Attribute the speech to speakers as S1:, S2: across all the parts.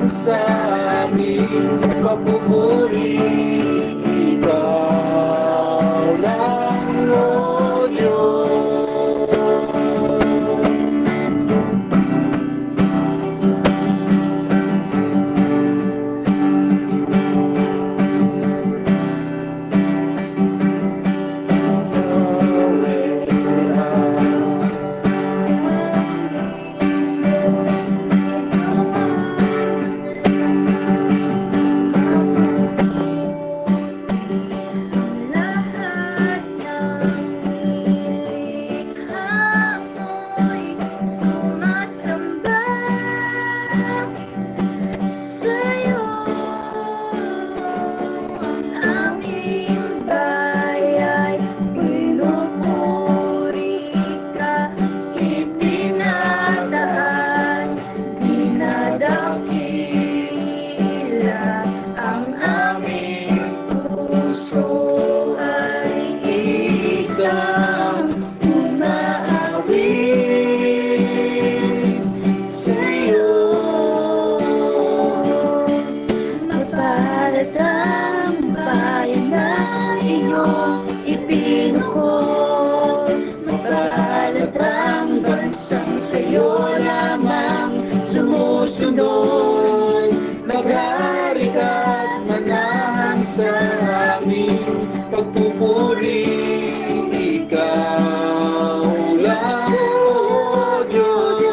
S1: sa aming papupuri. Ikaw lang, O Diyos.
S2: Lahat ng likha mo'y sumasamba sa'yo. Ang aming baya'y pinupuri ka, itinataas, dinadakila. Ang aming puso ay isang umaawit sa'yo. Mapalad ang bayan na iyong ipinukod. Mapalad ang bansang sa'yo lamang sumusunod.
S1: Maghari ka't manahan sa aming pagpupuri. Ikaw lang, O Diyos.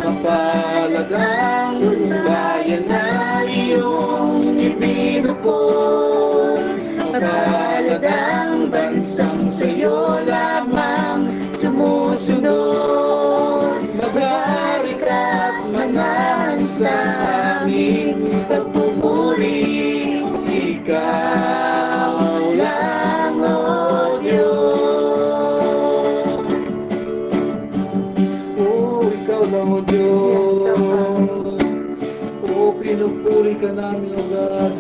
S1: Mapalad ang bayan na iyong ipinukod. Mapalad ang bansang sa'yo lamang sumusunod. Maghari ka't manahan sa aming pagpupuri. Ikaw lang, O Diyos. Ikaw lang, O Diyos. Pinupuri ka namin, O God.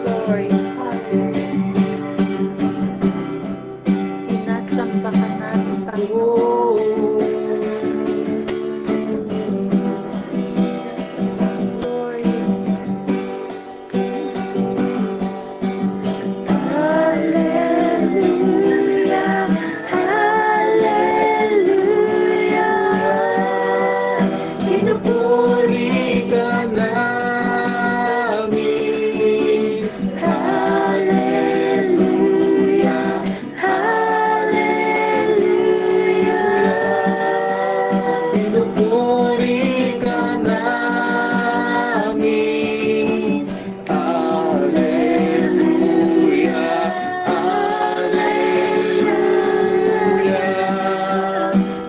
S2: Glory, sinasamba ka natin, Panginoon. Glory. Hallelujah, hallelujah.
S1: Pinupuri ka namin.
S2: Hallelujah, hallelujah.
S1: Pinupuri ka namin. Hallelujah, hallelujah.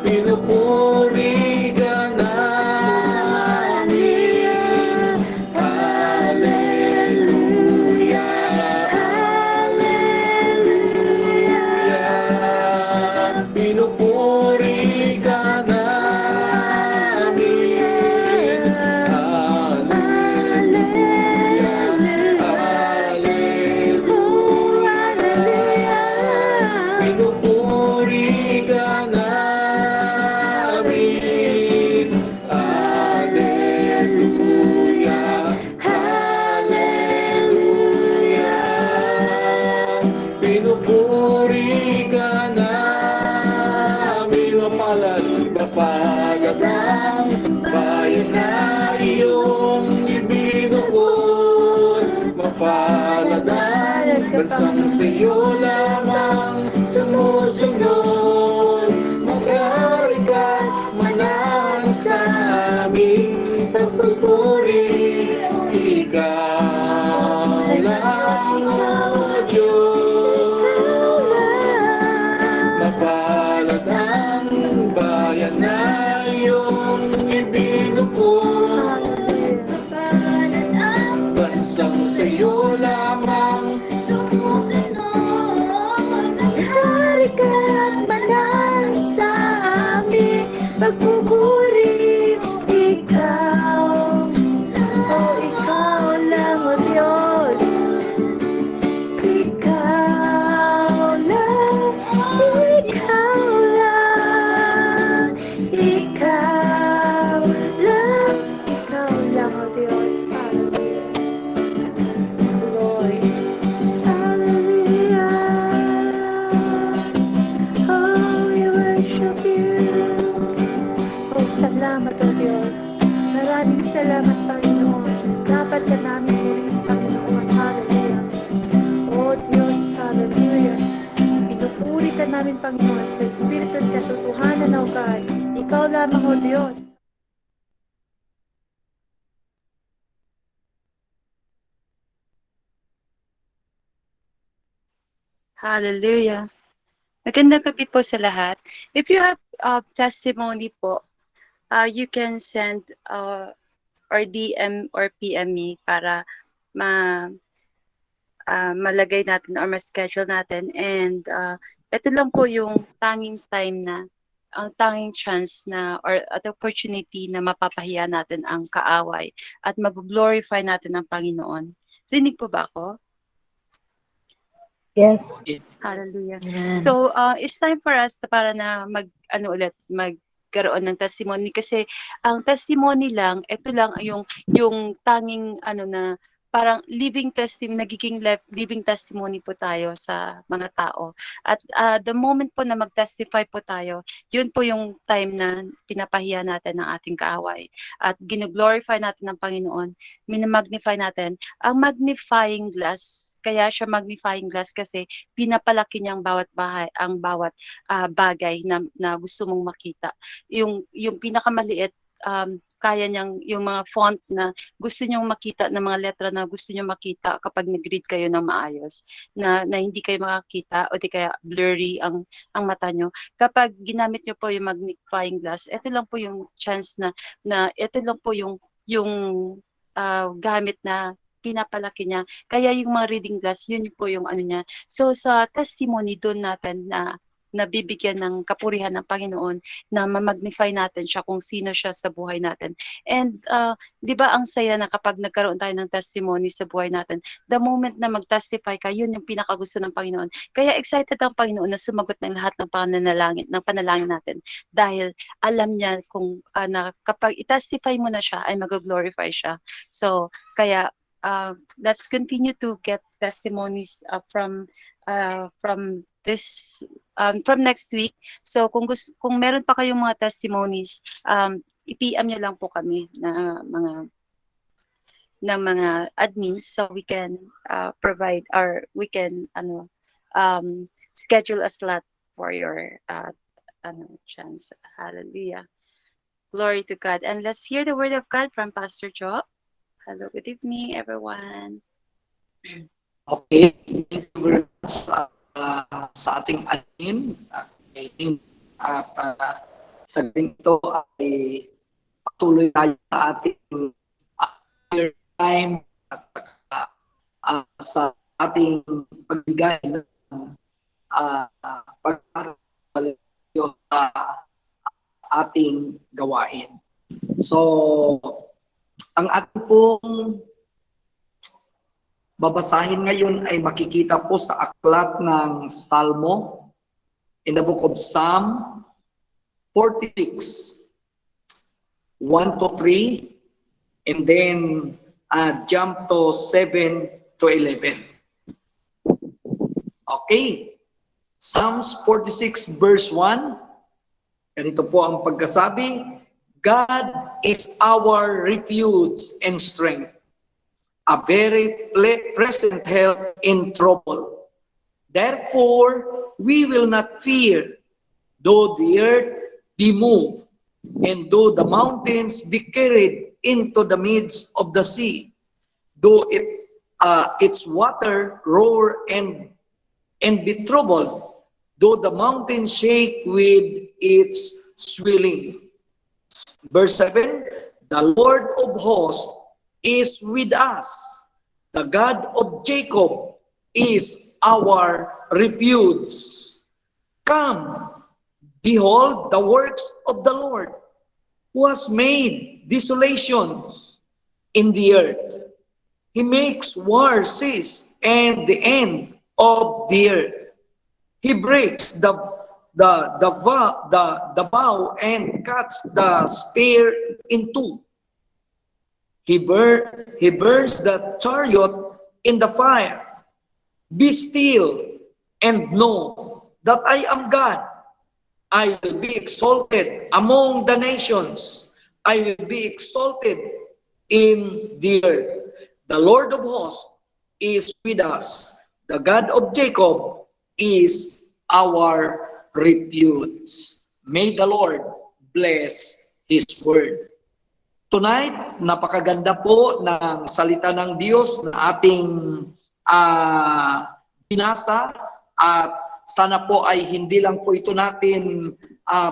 S1: Pinupuri ka namin. Hallelujah, hallelujah. Pinupuri ka namin. Pinupuri ka namin. Hallelujah, hallelujah. Pinupuri ka namin. Mapalad ang bayan na iyong ibinukod. Mapalad ang bansang sa'yo lamang sumusunod. Maghari ka manahan sa aming pagpupuri. Ikaw lang, O Diyos. Mapalad ang bayan na iyong ibinukod.
S2: Mapalad ang
S1: Bansang sa'yo lamang
S2: sumusunod. Maghari ka't manahan sa aming pagpupuri. Ikaw, ikaw lang, O Diyos. Ikaw lang, ikaw lang. Pinupuri ka namin, Panginoon, sa Espiritu at katotohanan, O God. Ikaw lamang, O Diyos.
S3: Hallelujah. Magandang gabi po sa lahat. If you have testimony po, you can send or DM or PM me para malagay natin or ma-schedule natin. And ito lang po yung tanging time na, ang tanging chance na or at opportunity na mapapahiya natin ang kaaway at mag-glorify natin ang Panginoon. Rinig po ba ako?
S4: Yes.
S3: Hallelujah.
S4: Amen.
S3: So, it's time for us para magkaroon ng testimony kasi ang testimony lang, ito lang yung tanging na parang nagiging living testimony po tayo sa mga tao. At the moment po na mag-testify po tayo, yun po yung time na pinapahiya natin ng ating kaaway. At gino-glorify natin ng Panginoon, minamagnify natin. Ang magnifying glass, kaya siya magnifying glass kasi pinapalaki niya ang bawat bagay na gusto mong makita. Yung pinakamaliit, kaya niyang yung mga font na gusto niyong makita, na mga letra na gusto niyong makita kapag nag-read kayo ng maayos, na hindi kayo makakita o di kaya blurry ang mata niyo. Kapag ginamit niyo po yung magnifying glass, ito lang po yung chance na ito lang po yung gamit na pinapalaki niya. Kaya yung mga reading glass, yun po yung niya. So sa testimony doon natin na nabibigyan ng kapurihan ng Panginoon, na ma-magnify natin siya kung sino siya sa buhay natin. And di ba ang saya na kapag nagkaroon tayo ng testimony sa buhay natin, the moment na mag-testify ka, yun yung pinakagusto ng Panginoon. Kaya excited ang Panginoon na sumagot ng lahat ng panalangin natin. Dahil alam niya kung na kapag i-testify mo na siya, ay mag-glorify siya. So, kaya let's continue to get testimonies from this from next week. So kung meron pa kayong mga testimonies, i-PM niyo lang po kami na mga admins so we can provide or we can schedule a slot for your chance. Hallelujah. Glory to God. And let's hear the word of God from Pastor Joe. Hello, good evening, everyone.
S4: Okay. Thank you very much sa ating admin. At sa ganito ay patuloy tayo sa ating time at sa ating pagbigay ng pag-aaral sa ating gawain. So, ang ating pong babasahin ngayon ay makikita po sa aklat ng Salmo, in the book of Psalm 46, 1 to 3, and then jump to 7 to 11. Okay. Psalms 46 verse 1. Ganito po ang pagkasabi, God is our refuge and strength, a very present help in trouble. Therefore, we will not fear, though the earth be moved, and though the mountains be carried into the midst of the sea, though its water roar and be troubled, though the mountains shake with its swelling. Verse 7, the Lord of hosts is with us. The God of Jacob is our refuge. Come, behold the works of the Lord, who has made desolations in the earth. He makes war cease and the end of the earth. He breaks the bow and cuts the spear in two. He burns the chariot in the fire. Be still and know that I am God. I will be exalted among the nations. I will be exalted in the earth. The Lord of hosts is with us. The God of Jacob is our refuge. May the Lord bless His word. Tonight, napakaganda po ng salita ng Diyos na ating binasa, at sana po ay hindi lang po ito natin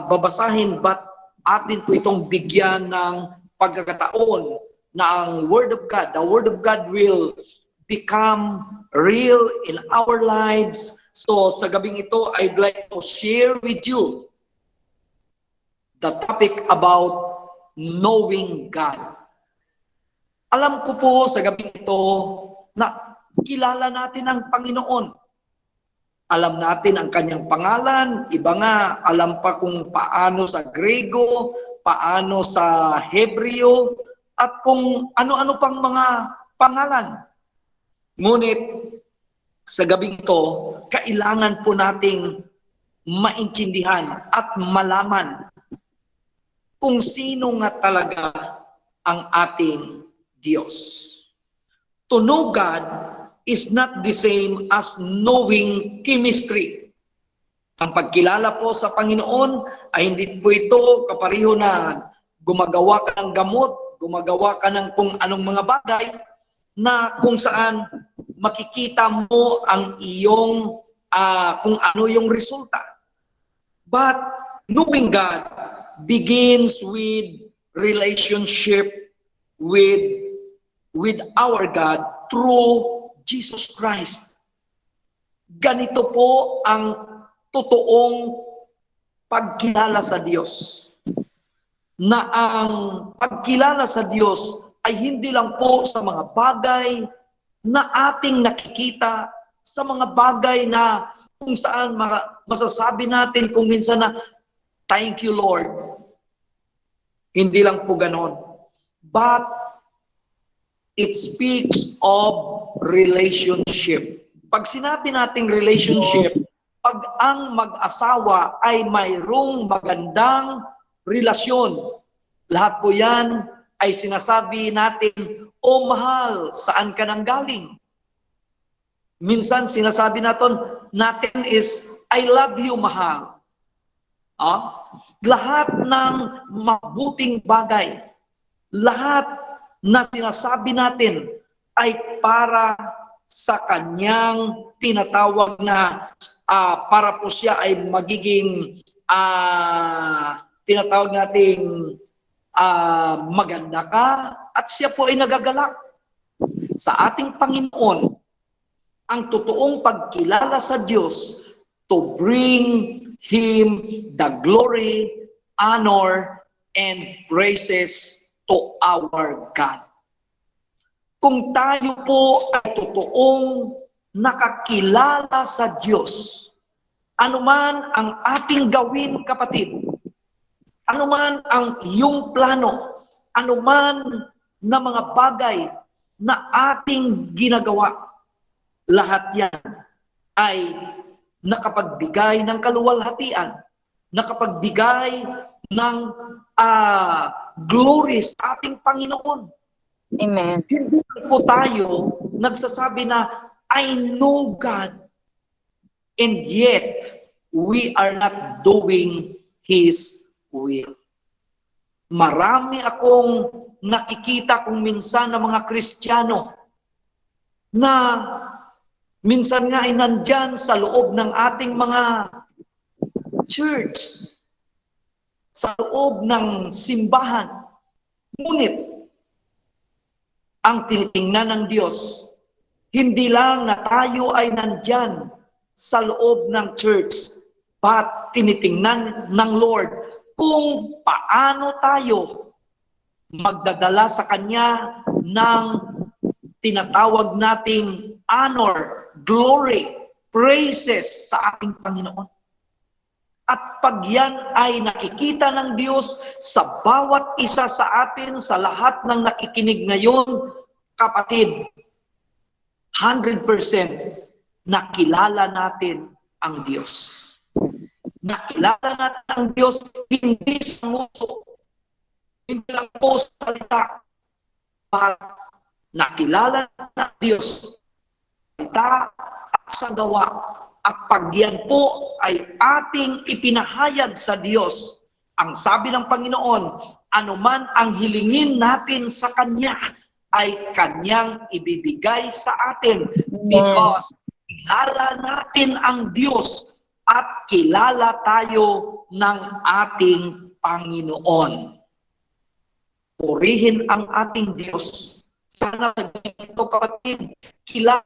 S4: babasahin, but atin po itong bigyan ng pagkakataon na ang Word of God, the Word of God will become real in our lives. So sa gabing ito, I'd like to share with you the topic about knowing God. Alam ko po sa gabing ito na kilala natin ang Panginoon. Alam natin ang kanyang pangalan. Iba nga, alam pa kung paano sa Grego, paano sa Hebreo, at kung ano-ano pang mga pangalan. Ngunit sa gabing ito, kailangan po nating maintindihan at malaman kung sino nga talaga ang ating Diyos. To know God is not the same as knowing chemistry. Ang pagkilala po sa Panginoon ay hindi po ito kapareho na gumagawa ka ng gamot, gumagawa ka ng kung anong mga bagay na kung saan makikita mo ang iyong kung ano yung resulta. But knowing God begins with relationship with our God through Jesus Christ. Ganito po ang totoong pagkilala sa Diyos. Na ang pagkilala sa Diyos ay hindi lang po sa mga bagay na ating nakikita, sa mga bagay na kung saan masasabi natin kung minsan na, thank you Lord. Hindi lang po ganon. But it speaks of relationship. Pag sinabi nating relationship, pag ang mag-asawa ay mayroong magandang relasyon, lahat po yan ay sinasabi natin, o mahal, saan ka nang galing? Minsan sinasabi natin is, I love you, mahal. Lahat ng mabuting bagay, lahat na sinasabi natin ay para sa kanyang tinatawag na para po siya ay magiging tinatawag nating maganda ka at siya po ay nagagalak. Sa ating Panginoon, ang totoong pagkilala sa Diyos to bring Him the glory, honor, and praises to our God. Kung tayo po ay totoong nakakilala sa Diyos, anuman ang ating gawin, kapatid, anuman ang iyong plano, anuman na mga bagay na ating ginagawa, lahat yan ay nakapagbigay ng kaluwalhatian, nakapagbigay ng glory sa ating Panginoon.
S2: Amen.
S4: Hindi po tayo nagsasabi na, I know God, and yet we are not doing His will. Marami akong nakikita kung minsan ng mga Kristiyano na minsan nga ay nandyan sa loob ng ating mga church, sa loob ng simbahan. Ngunit, ang tinitingnan ng Diyos, hindi lang na tayo ay nandyan sa loob ng church, but tinitingnan ng Lord kung paano tayo magdadala sa Kanya ng tinatawag nating honor, glory, praises sa ating Panginoon. At pag yan ay nakikita ng Diyos sa bawat isa sa atin, sa lahat ng nakikinig ngayon, kapatid, 100% nakilala natin ang Diyos. Nakilala natin ang Diyos hindi sa nguso, hindi lang po sa salita, para nakilala natin ang Diyos sa salita at sa gawa. At pag yan po ay ating ipinahayag sa Diyos, ang sabi ng Panginoon, anuman ang hilingin natin sa Kanya, ay Kanyang ibibigay sa atin. Because kilala natin ang Diyos at kilala tayo ng ating Panginoon. Purihin ang ating Diyos. Sana sa ganito, kapatid, kilala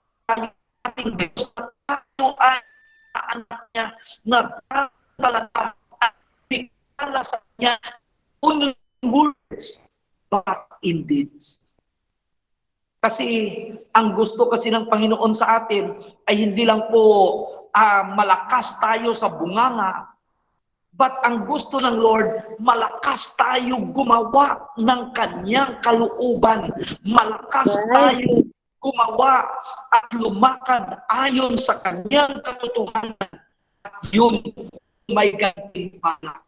S4: ating Diyos at tayo ay anak niya na talaga at kilala sa Kanya only words but in deeds. Kasi ang gusto kasi ng Panginoon sa atin ay hindi lang po malakas tayo sa bunganga, but ang gusto ng Lord, malakas tayo gumawa ng Kanyang kalooban. Malakas tayo gumawa at lumakad ayon sa Kanyang katotohanan. At yun may gantimpala.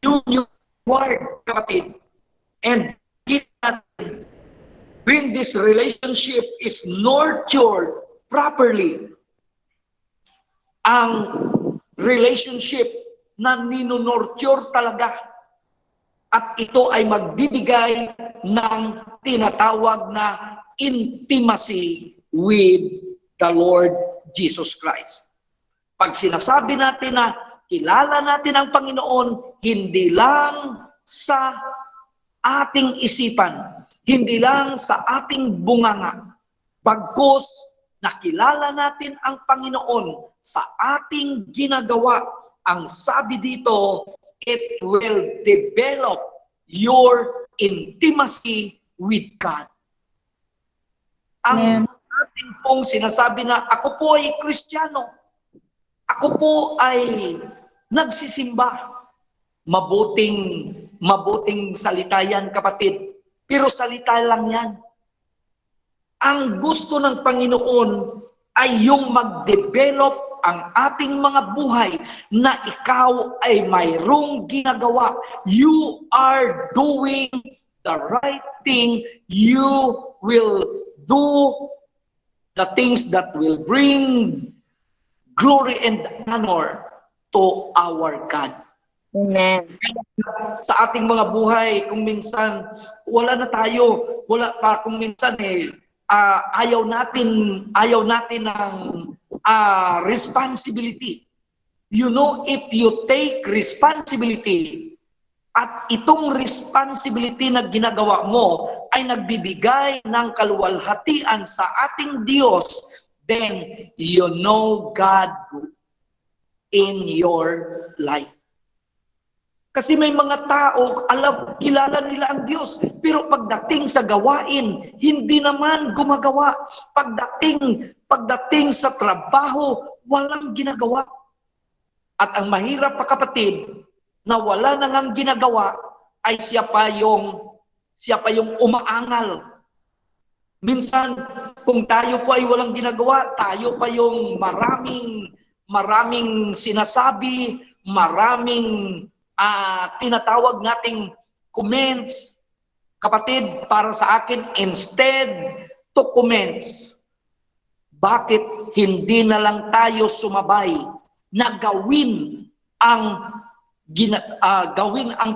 S4: Yun yung word, kapatid. And when this relationship is nurtured properly, ang relationship na ninonurture talaga, at ito ay magbibigay ng tinatawag na intimacy with the Lord Jesus Christ. Pag sinasabi natin na kilala natin ang Panginoon, hindi lang sa ating isipan, hindi lang sa ating bunganga, bagkus nakilala natin ang Panginoon sa ating ginagawa. Ang sabi dito, it will develop your intimacy with God. Ang ating pong sinasabi na ako po ay Kristiyano, ako po ay nagsisimba. Mabuting salita yan, kapatid. Pero salita lang yan. Ang gusto ng Panginoon ay yung mag-develop ang ating mga buhay na ikaw ay mayroong ginagawa. You are doing the right thing. You will do the things that will bring glory and honor to our God.
S2: Amen.
S4: Sa ating mga buhay, kung minsan wala na tayo, wala pa, kung minsan ayaw natin ng responsibility. You know, if you take responsibility at itong responsibility na ginagawa mo ay nagbibigay ng kaluwalhatian sa ating Diyos, then you know God in your life. Kasi may mga tao, kilala nila ang Diyos, pero pagdating sa gawain, hindi naman gumagawa. Pagdating sa trabaho, walang ginagawa. At ang mahirap pa, kapatid, na wala na ngang ginagawa, ay siya pa yung umaangal. Minsan, kung tayo po ay walang ginagawa, tayo pa yung maraming sinasabi, maraming tinatawag nating comments. Kapatid, para sa akin, instead to comments, bakit hindi na lang tayo sumabay na gawin ang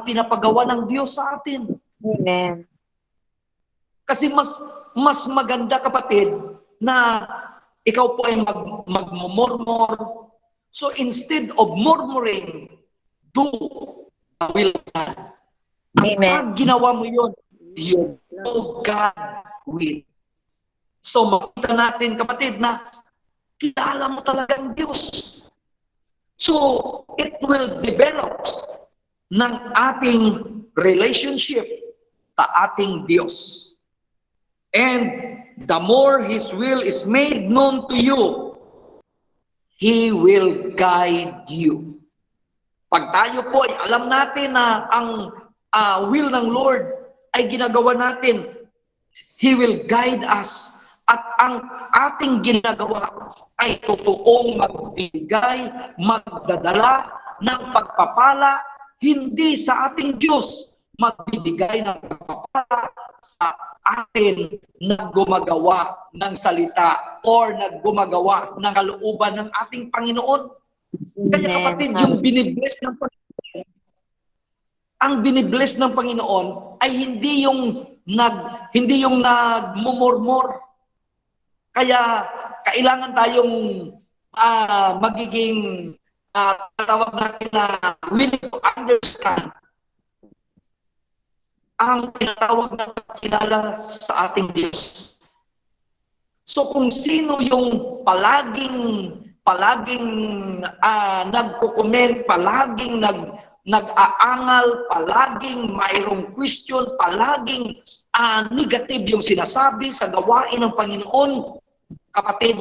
S4: pinapagawa ng Diyos sa atin?
S2: Amen.
S4: Kasi mas maganda, kapatid, na ikaw po ay magmumurmur. So instead of murmuring, do the will of God.
S2: Amen.
S4: Pag ginawa mo yun, you know God will. So makita natin, kapatid, na kilala mo talaga ang Diyos. So it will develop ng ating relationship sa ating Diyos. And the more His will is made known to you, He will guide you. Pag tayo po ay alam natin na ang will ng Lord ay ginagawa natin, He will guide us. At ang ating ginagawa ay totoong magbigay, magdadala ng pagpapala, hindi sa ating Diyos, magbibigay ng pagpapala sa atin na gumagawa ng salita or naggumagawa ng kalooban ng ating Panginoon. Kaya kapatid, yung binibless ng Panginoon, ang binibless ng Panginoon ay hindi yung nagmumurmur. Kaya kailangan tayong magiging tawag natin na willing to understand ang tinatawag na pagkilala sa ating Diyos. So kung sino yung palaging nagko-comment, palaging nag-aangal, palaging mayroong question, palaging negative yung sinasabi sa gawain ng Panginoon, kapatid,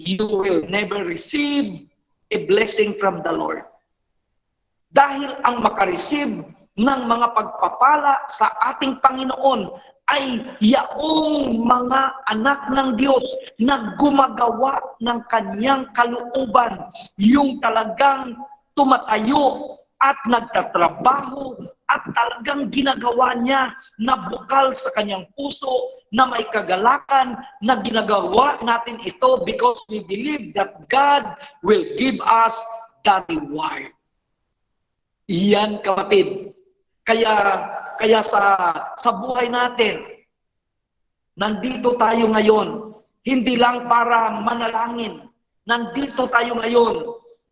S4: you will never receive a blessing from the Lord. Dahil ang makareceive ng mga pagpapala sa ating Panginoon ay yaong mga anak ng Diyos na gumagawa ng kanyang kalooban, yung talagang tumatayo at nagtatrabaho at talagang ginagawa niya na bukal sa kanyang puso, na may kagalakan, na ginagawa natin ito because we believe that God will give us the reward. Iyan, kapatid. Kaya sa buhay natin, nandito tayo ngayon, hindi lang para manalangin. Nandito tayo ngayon,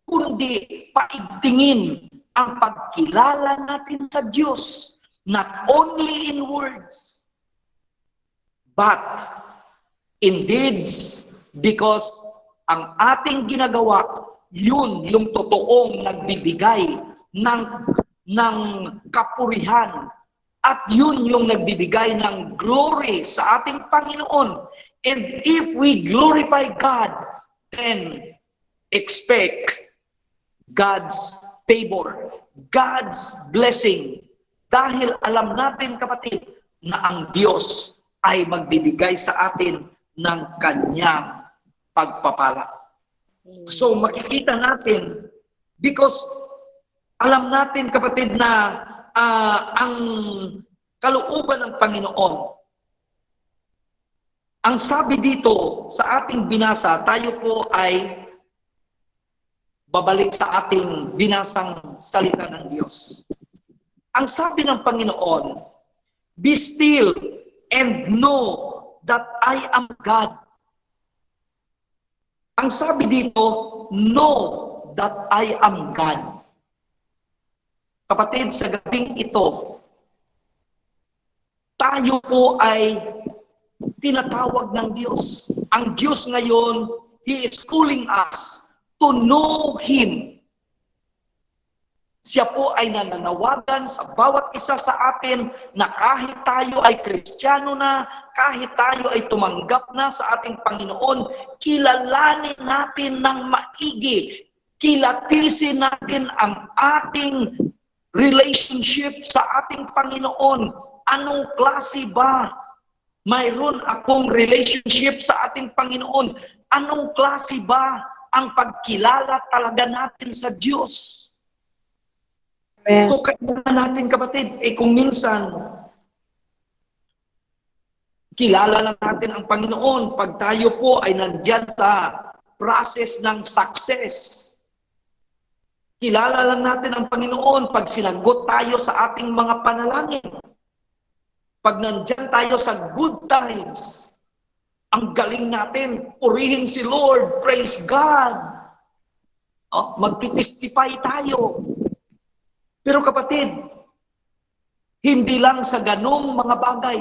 S4: kundi paigtingin ang pagkilala natin sa Diyos, not only in words, but in deeds, because ang ating ginagawa, yun yung totoong nagbibigay ng kapurihan, at yun yung nagbibigay ng glory sa ating Panginoon. And if we glorify God, then expect God's favor, God's blessing. Dahil alam natin, kapatid, na ang Diyos ay magbibigay sa atin ng kanyang pagpapala. So makikita natin, because alam natin, kapatid, na ang kalooban ng Panginoon, ang sabi dito sa ating binasa, tayo po ay babalik sa ating binasang salita ng Diyos. Ang sabi ng Panginoon, be still and know that I am God. Ang sabi dito, know that I am God. Kapatid, sa gabing ito, tayo po ay tinatawag ng Diyos. Ang Diyos ngayon, He is calling us to know Him. Siya po ay nananawagan sa bawat isa sa atin na kahit tayo ay Kristiyano na, kahit tayo ay tumanggap na sa ating Panginoon, kilalanin natin ng maigi, kilatisin natin ang ating relationship sa ating Panginoon. Anong klase ba? Mayroon akong relationship sa ating Panginoon. Anong klase ba ang pagkilala talaga natin sa Diyos?
S2: Amen.
S4: So kailangan natin, kapatid, kung minsan kilala lang natin ang Panginoon pag tayo po ay nandyan sa process ng success. Kilala lang natin ang Panginoon pag sinagot tayo sa ating mga panalangin. Pag nandyan tayo sa good times, ang galing natin, purihin si Lord, praise God. Magtitestify tayo. Pero kapatid, hindi lang sa ganong mga bagay.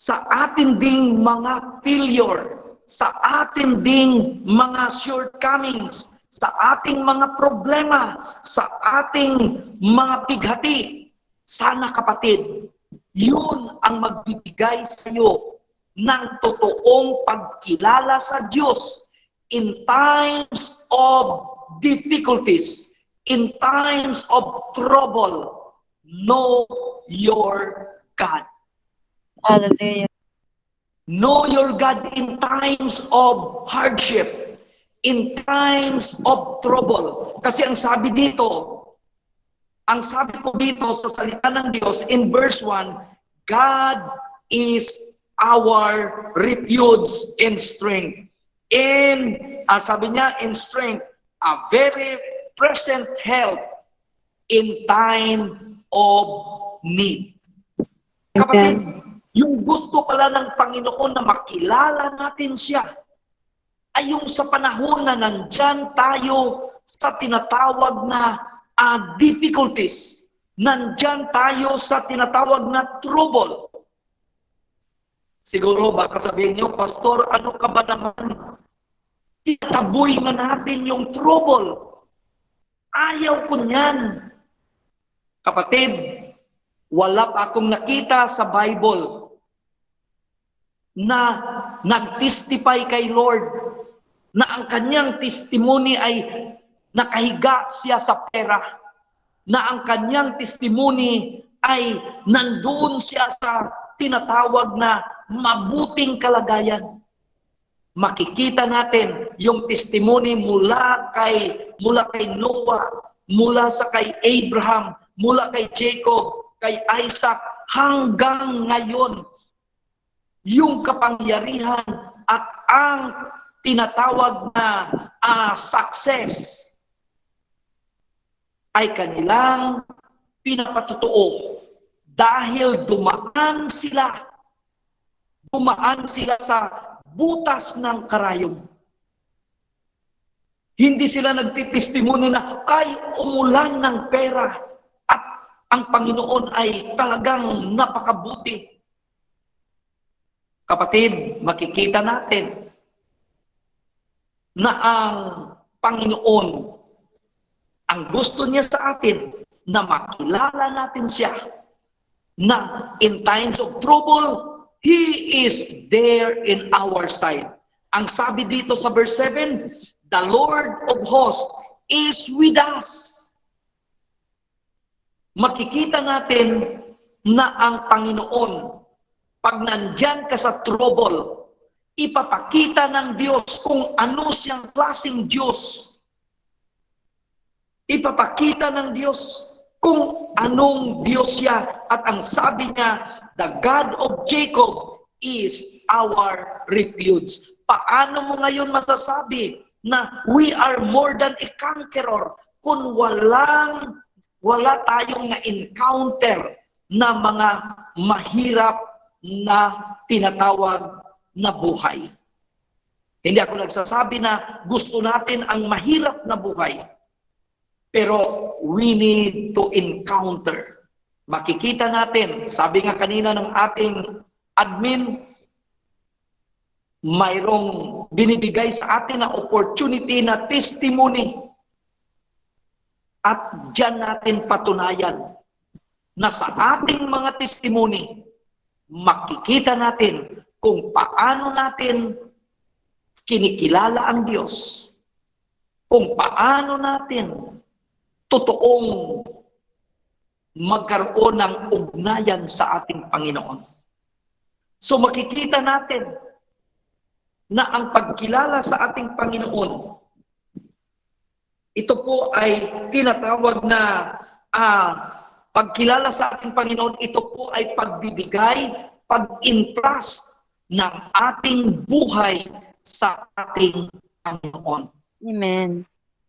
S4: Sa atin ding mga failure, sa atin ding mga shortcomings, sa ating mga problema, sa ating mga pighati, sana, kapatid, yun ang magbibigay sa iyo ng totoong pagkilala sa Diyos in times of difficulties, in times of trouble. Know your God.
S2: Hallelujah.
S4: Know your God in times of hardship, in times of trouble. Kasi ang sabi po dito sa salita ng Diyos in verse 1, God is our refuge and strength. And sabi niya, in strength, a very present help in time of need. Kapatid, yung gusto pala ng Panginoon na makilala natin siya ay yung sa panahon na nandyan tayo sa tinatawag na difficulties. Nandyan tayo sa tinatawag na trouble. Siguro baka sabihin niyo, Pastor, ano ka ba naman? Itaboy na natin yung trouble. Ayaw ko niyan. Kapatid, wala pa akong nakita sa Bible na nag-testify kay Lord na ang kanyang testimony ay nakahiga siya sa pera, na ang kanyang testimony ay nandoon siya sa tinatawag na mabuting kalagayan. Makikita natin yung testimony mula kay Noah, mula sa kay Abraham, mula kay Jacob, kay Isaac, hanggang ngayon. Yung kapangyarihan at ang tinatawag na success ay kanilang pinapatutuo dahil dumaan sila sa butas ng karayom. Hindi sila nagtitestimony na ay umulan ng pera at ang Panginoon ay talagang napakabuti. Kapatid, makikita natin na ang Panginoon, ang gusto niya sa atin na makilala natin siya, na in times of trouble, He is there in our side. Ang sabi dito sa verse 7, the Lord of hosts is with us. Makikita natin na ang Panginoon, pag nandyan ka sa trouble, ipapakita ng Diyos kung ano siyang klaseng Diyos. Ipapakita ng Diyos kung anong Diyos siya. At ang sabi niya, the God of Jacob is our refuge. Paano mo ngayon masasabi na we are more than a conqueror kung wala tayong na-encounter na mga mahirap na tinatawag na buhay? Hindi ako nagsasabi na gusto natin ang mahirap na buhay. Pero we need to encounter. Makikita natin, sabi nga kanina ng ating admin, mayroong binibigay sa atin na opportunity na testimony. At diyan natin patunayan na sa ating mga testimony, makikita natin kung paano natin kinikilala ang Diyos. Kung paano natin totoong magkaroon ng ugnayan sa ating Panginoon. So makikita natin na ang pagkilala sa ating Panginoon, ito po ay tinatawag na pagkilala sa ating Panginoon, ito po ay pagbibigay, pag-entrust ng ating buhay sa ating Panginoon.
S3: Amen.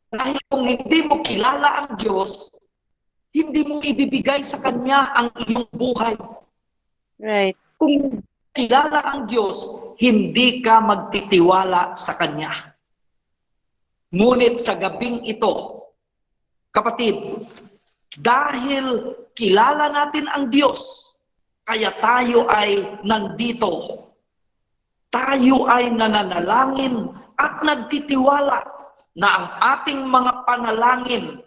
S4: Dahil kung hindi mo kilala ang Diyos, hindi mo ibibigay sa Kanya ang iyong buhay.
S3: Right.
S4: Kung kilala ang Diyos, hindi ka magtitiwala sa Kanya. Ngunit sa gabing ito, kapatid, dahil kilala natin ang Diyos, kaya tayo ay nandito. Tayo ay nananalangin at nagtitiwala na ang ating mga panalangin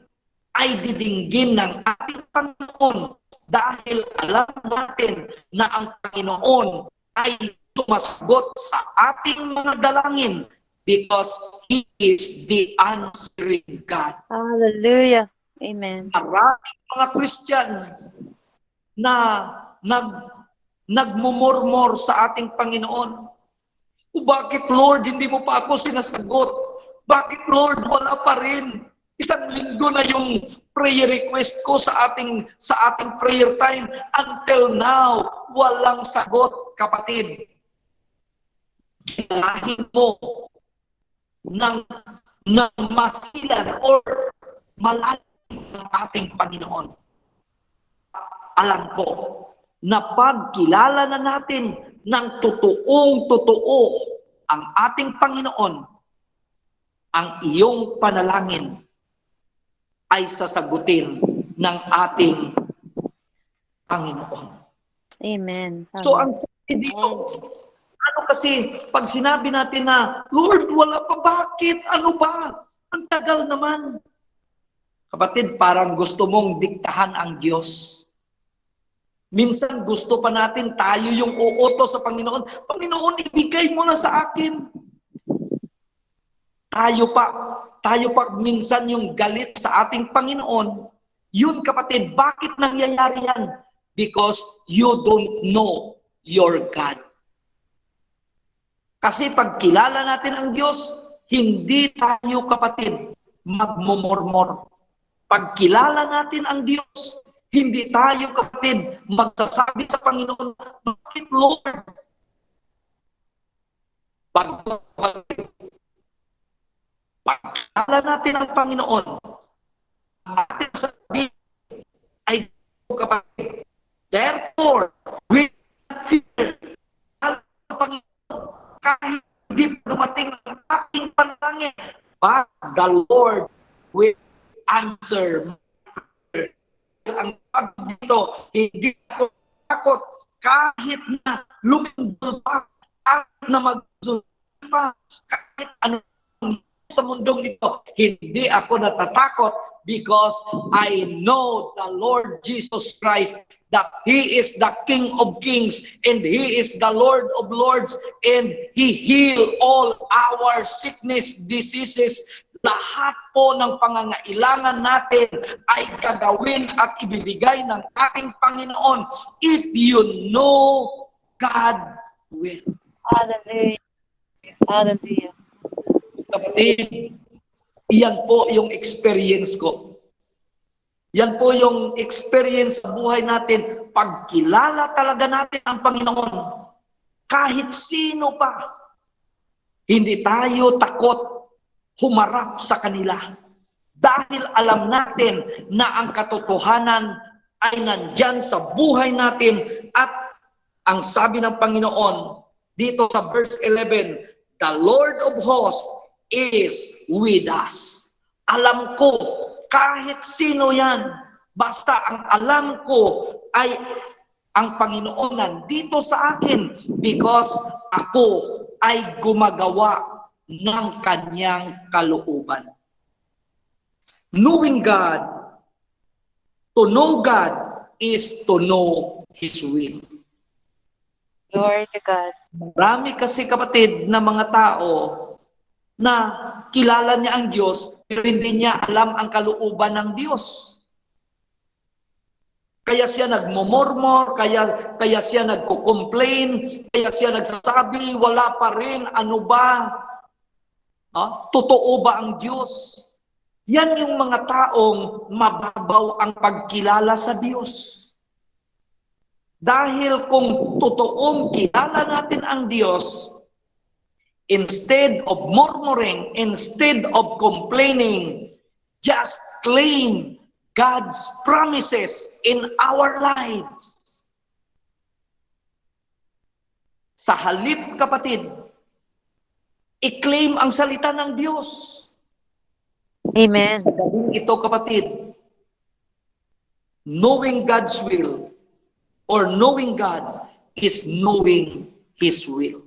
S4: ay didinggin ng ating Panginoon dahil alam natin na ang Panginoon ay sumasagot sa ating mga dalangin because He is the answering God.
S3: Hallelujah. Amen.
S4: Maraming mga Christians na nagmumurmur sa ating Panginoon. O bakit Lord, hindi mo pa ako sinasagot? Bakit Lord, wala pa rin? 1 linggo doon na yung prayer request ko sa ating prayer time. Until now, walang sagot, kapatid. Ginahin mo ng masilan or malalim ng ating Panginoon. Alam ko na pagkilala na natin ng totoong-totoo ang ating Panginoon, ang iyong panalangin ay sasagutin ng ating Panginoon.
S2: Amen.
S4: So ang sabi dito, ano kasi, pag sinabi natin na, Lord, wala pa, bakit? Ano ba? Ang tagal naman. Kapatid, parang gusto mong diktahan ang Diyos. Minsan gusto pa natin tayo yung uutos sa Panginoon. Panginoon, ibigay mo na sa akin. Tayo pa minsan yung galit sa ating Panginoon. Yun kapatid, bakit nangyayari yan? Because you don't know your God. Kasi pag kilala natin ang Diyos, hindi tayo kapatid magmumurmur. Pag kilala natin ang Diyos, hindi tayo kapatid magsasabi sa Panginoon, bakit Lord? Pagkilala natin ang Panginoon, atin sabihin ay kapatid. Therefore, we fear ang Panginoon kahit hindi dumating ang aking panalangin. But the Lord will answer. Ang pag dito, hindi ako takot kahit na lumindol pa, kahit na magsulong pa, kahit ano sa mundong ito, hindi ako natatakot because I know the Lord Jesus Christ, that He is the King of Kings and He is the Lord of Lords, and He heal all our sickness, diseases. Lahat po ng pangangailangan natin ay gagawin at ibibigay ng ating Panginoon if you know God will.
S3: Hallelujah. Hallelujah.
S4: Kapatid, iyan po yung experience ko. Yan po yung experience sa buhay natin. Pagkilala talaga natin ang Panginoon, kahit sino pa, hindi tayo takot humarap sa kanila. Dahil alam natin na ang katotohanan ay nandyan sa buhay natin, at ang sabi ng Panginoon dito sa verse 11, the Lord of hosts is with us. Alam ko, kahit sino yan, basta ang alam ko ay ang Panginoon nandito sa akin because ako ay gumagawa ng kanyang kalooban. Knowing God, to know God is to know His will.
S3: Glory to God.
S4: Marami kasi kapatid na mga tao na kilala niya ang Diyos pero hindi niya alam ang kalooban ng Diyos. Kaya siya nagmumurmur, kaya siya nagko-complain, kaya siya nagsasabi, wala pa rin, ano ba? Totoo ba ang Diyos? Yan yung mga taong mababaw ang pagkilala sa Diyos. Dahil kung totoong kilala natin ang Diyos, instead of murmuring, instead of complaining, just claim God's promises in our lives. Sa halip, kapatid, i-claim ang salita ng Diyos.
S3: Amen.
S4: Sa gabing ito, kapatid, knowing God's will or knowing God is knowing His will.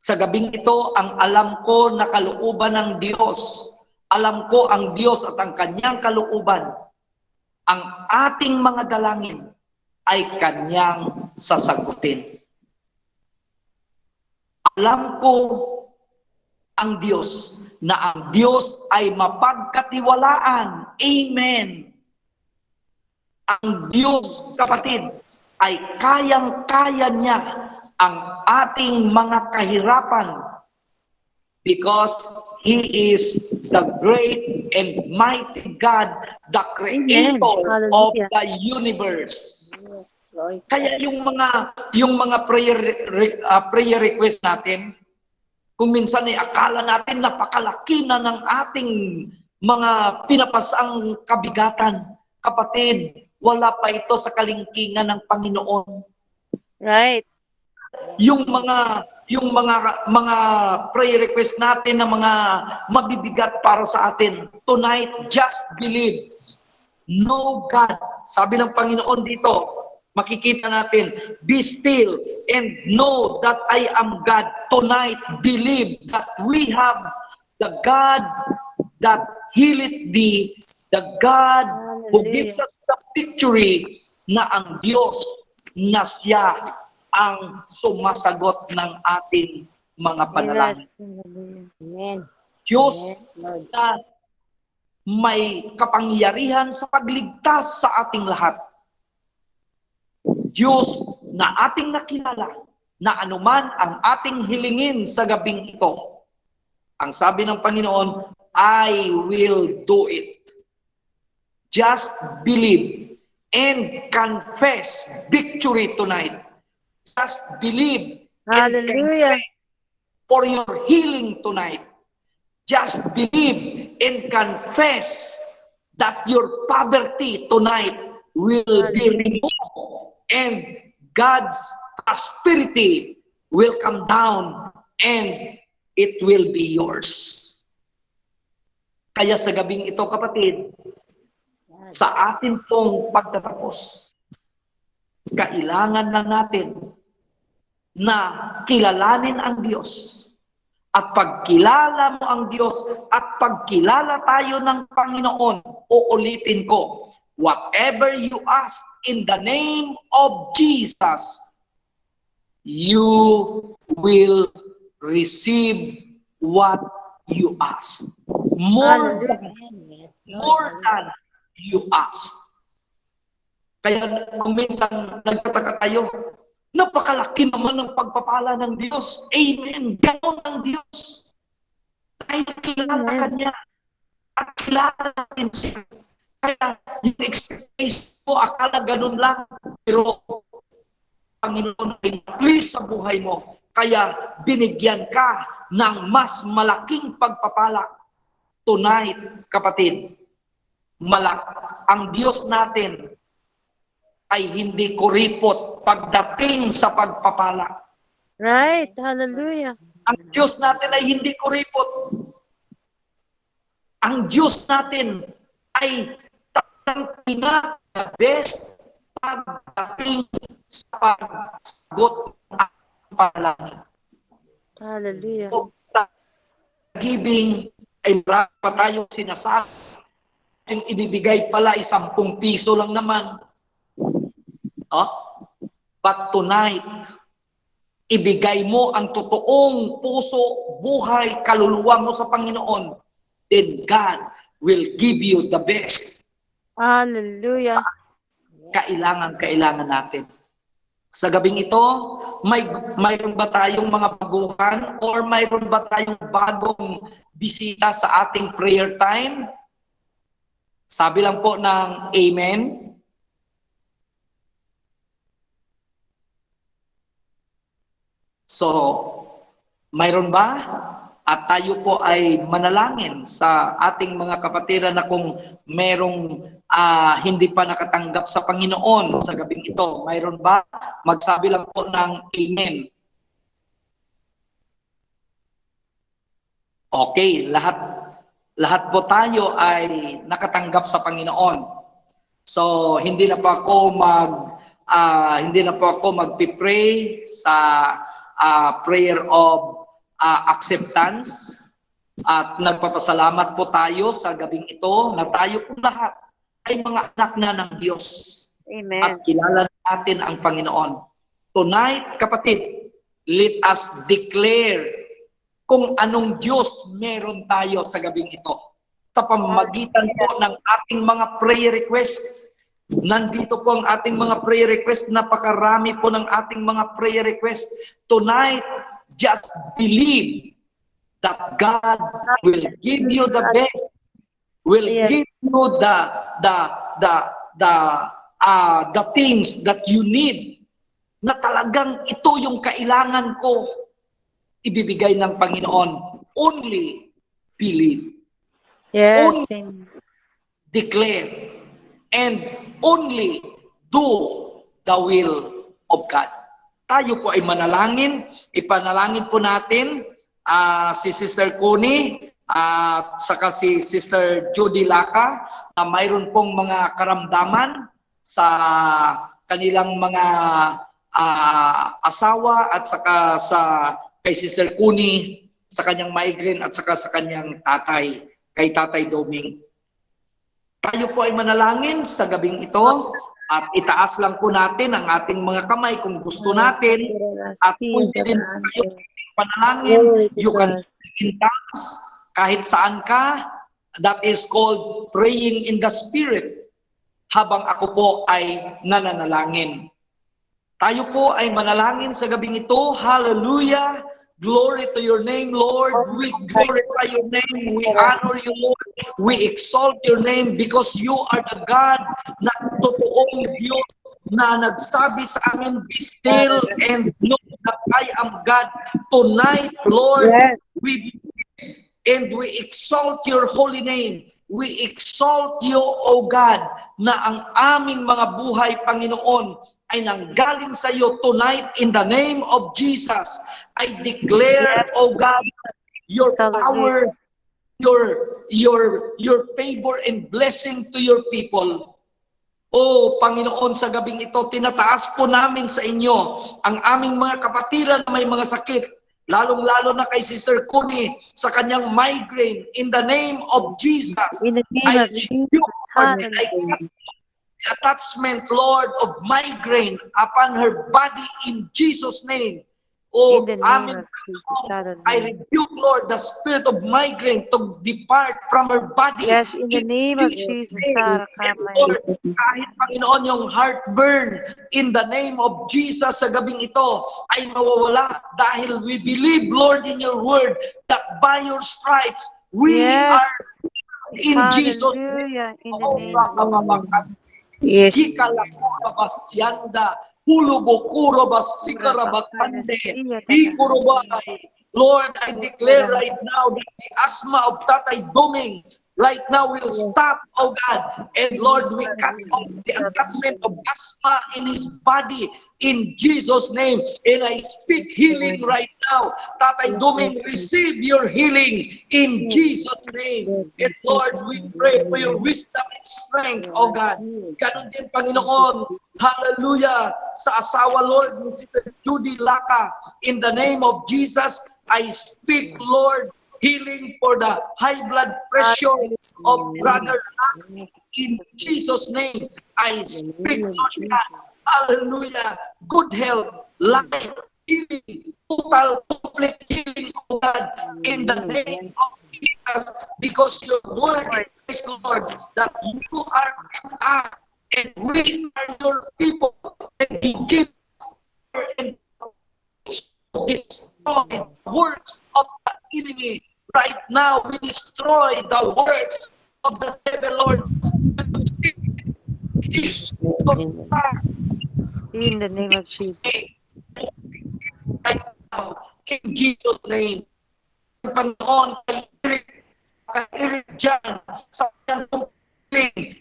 S4: Sa gabing ito, ang alam ko na kalooban ng Diyos, alam ko ang Diyos at ang kanyang kalooban, ang ating mga dalangin ay kanyang sasagutin. Alam ko ang Diyos, na ang Diyos ay mapagkatiwalaan. Amen. Ang Diyos, kapatid, ay kayang-kaya niya ang ating mga kahirapan because He is the great and mighty God, the creator
S3: Amen.
S4: of
S3: Hallelujah.
S4: the universe.
S2: Lord.
S4: Kaya yung mga prayer request natin, kung minsan ay akala natin napakalaki na ng ating mga pinapasang kabigatan, kapatid, wala pa ito sa kalingkingan ng Panginoon.
S3: Right.
S4: Yung mga prayer request natin na mga mabibigat para sa atin, tonight, just believe. Know God. Sabi ng Panginoon dito, makikita natin, be still and know that I am God. Tonight, believe that we have the God that healeth thee, the God who gives us the victory, na ang Diyos na siya ang sumasagot ng ating mga panalangin.
S3: Yes. Hallelujah.
S2: Amen.
S4: Diyos
S2: Yes, Lord.
S4: na may kapangyarihan sa pagligtas sa ating lahat. Diyos na ating nakilala na anuman ang ating hilingin sa gabing ito. Ang sabi ng Panginoon, I will do it. Just believe and confess victory tonight. Just believe and
S3: Hallelujah.
S4: confess for your healing tonight. Just believe and confess that your poverty tonight will be removed and God's prosperity will come down and it will be yours. Kaya sa gabing ito, kapatid, sa atin pong pagtatapos, kailangan lang natin na kilalanin ang Diyos. At pagkilala mo ang Diyos at pagkilala tayo ng Panginoon, uulitin ko, whatever you ask in the name of Jesus, you will receive what you ask. More than you ask. Kaya kung minsan nagtataka tayo, napakalaki naman ng pagpapala ng Diyos. Amen. Ganon ang Diyos. Dahil kilala ka niya. At kilala natin siya. Kaya yung expectation mo, akala ganun lang. Pero Panginoon ay please sa buhay mo. Kaya binigyan ka ng mas malaking pagpapala. Tonight, kapatid, ang Diyos natin ay hindi kuripot pagdating sa pagpapala.
S3: Right. Hallelujah.
S4: Ang Diyos natin ay hindi kuripot. Ang Diyos natin ay talagang pinaka-best pagdating sa pagsagot ng panalangin.
S3: Hallelujah.
S4: So, giving ay marami pa tayong sinasabi. Yung ibibigay pala ay 10 piso lang naman. But tonight, ibigay mo ang totoong puso, buhay, kaluluwa mo sa Panginoon, then God will give you the best.
S3: Hallelujah.
S4: Kailangan natin. Sa gabing ito, mayroon ba tayong mga baguhan or mayroon ba tayong bagong bisita sa ating prayer time? Sabi lang po ng Amen. So, mayroon ba? At tayo po ay manalangin sa ating mga kapatiran na kung merong hindi pa nakatanggap sa Panginoon sa gabing ito. Mayroon ba? Magsabi lang po ng Amen. Okay, lahat po tayo ay nakatanggap sa Panginoon. So, hindi na po ako magpi-pray sa prayer of acceptance, at nagpapasalamat po tayo sa gabing ito na tayo po lahat ay mga anak na ng Diyos.
S3: Amen.
S4: At kilala natin ang Panginoon. Tonight, kapatid, let us declare kung anong Diyos meron tayo sa gabing ito. Sa pamamagitan po ng ating mga prayer request. Nandito po ang ating mga prayer request. Napakarami po ng ating mga prayer request. Tonight, just believe that God will give you the best, will
S2: Yes.
S4: give you the things that you need, na talagang ito yung kailangan ko, ibibigay ng Panginoon. Only believe,
S2: Yes. Amen.
S4: declare, and only do the will of God. Tayo po ay manalangin. Ipanalangin po natin si Sister Connie at saka si Sister Judy Laca na mayroon pong mga karamdaman sa kanilang mga asawa at saka sa kay Sister Connie sa kanyang migraine at saka sa kanyang tatay, kay Tatay Doming. Tayo po ay manalangin sa gabing ito at itaas lang po natin ang ating mga kamay kung gusto natin at kung hindi rin tayo panalangin, you can speak in tongues kahit saan ka. That is called praying in the Spirit habang ako po ay nananalangin. Tayo po ay manalangin sa gabing ito. Hallelujah! Glory to your name, Lord. We glorify your name. We honor you, Lord. We exalt your name because you are the God na totoong Diyos na nagsabi sa amin, be still and know that I am God. Tonight, Lord, we exalt your holy name. We exalt you, O God, na ang aming mga buhay, Panginoon, ay nanggaling sa iyo tonight in the name of Jesus. I declare, O God, your power, your favor and blessing to your people. O Panginoon, sa gabing ito, tinataas po namin sa inyo ang aming mga kapatiran na may mga sakit, lalong-lalo na kay Sister Connie sa kanyang migraine. In the name of Jesus,
S2: In the name of Jesus, hallelujah.
S4: Attachment, Lord, of migraine upon her body in Jesus' name. Oh,
S2: In the name
S4: amen.
S2: of Jesus, hallelujah.
S4: I rebuke, Lord, the spirit of migraine to depart from her body.
S2: Yes, in the name of Jesus,
S4: Lord, kahit Panginoon yung heartburn, in the name of Jesus sa gabing ito ay mawawala dahil we believe, Lord, in your word that by your stripes we
S2: Yes.
S4: are in Jesus' name.
S2: Hallelujah, in the name of
S3: Yes.
S4: Ikalabasyanda, hulubokuro basikarabakande, ikurubay. Lord, I declare right now that the asthma of Tatay Doming right now will stop, oh God. And Lord, we cut off the attachment of asthma in his body in Jesus' name. And I speak healing right now. Tatay Doming, receive your healing in Jesus' name. And Lord, we pray for your wisdom and strength, oh God. Ganun din, Panginoon, hallelujah, sa asawa, Lord, ni Sister Judy Laca, in the name of Jesus, I speak, Lord, healing for the high blood pressure of Brother Laca. In Jesus' name, I speak, Lord God, hallelujah, good health, life, healing, total, complete healing, oh God, in the name of Jesus, because your word is, Lord, that you are us and we are your people, and He gives and destroy the works of the enemy. Right now, we destroy the works of the devil, Lord.
S2: in the name of Jesus.
S4: Right now, in Jesus' name, Panginoon, kay Eric Jan, sa kanyang in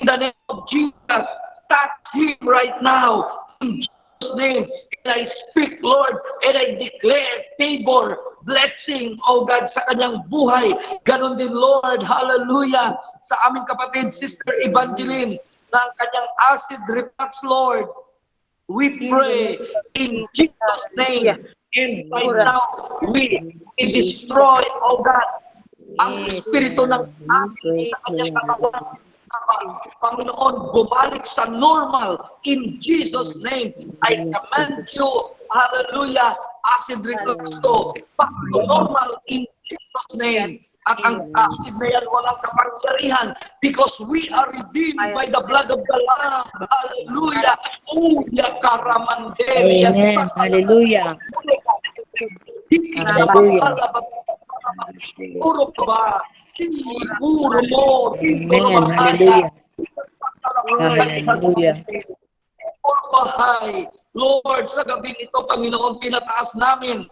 S4: the name of Jesus, touch him right now, in Jesus' name. And I speak, Lord, and I declare favor, blessing, oh God, sa kanyang buhay. Ganon din, Lord, hallelujah, sa aming kapatid, Sister Evangeline, na ang kanyang acid reflux, Lord. We pray in Jesus' name. And right now, we destroy, oh God, ang espiritu ng acid sa kanyang katawan. Panginoon, bumalik sa normal in Jesus' name. I command you, hallelujah, acid reflux to back to normal in Jesus' name. At ang acid na yan walang kapangyarihan because we are redeemed by the blood of the Lamb. Hallelujah. Uya karamandere.
S5: Amen. Hallelujah. Hallelujah.
S4: Puro ka ba? Puro mo. Puro
S5: Amen.
S4: mahaya.
S5: Hallelujah.
S4: Puro bahay. Lord, sa gabing ito, Panginoon, tinataas namin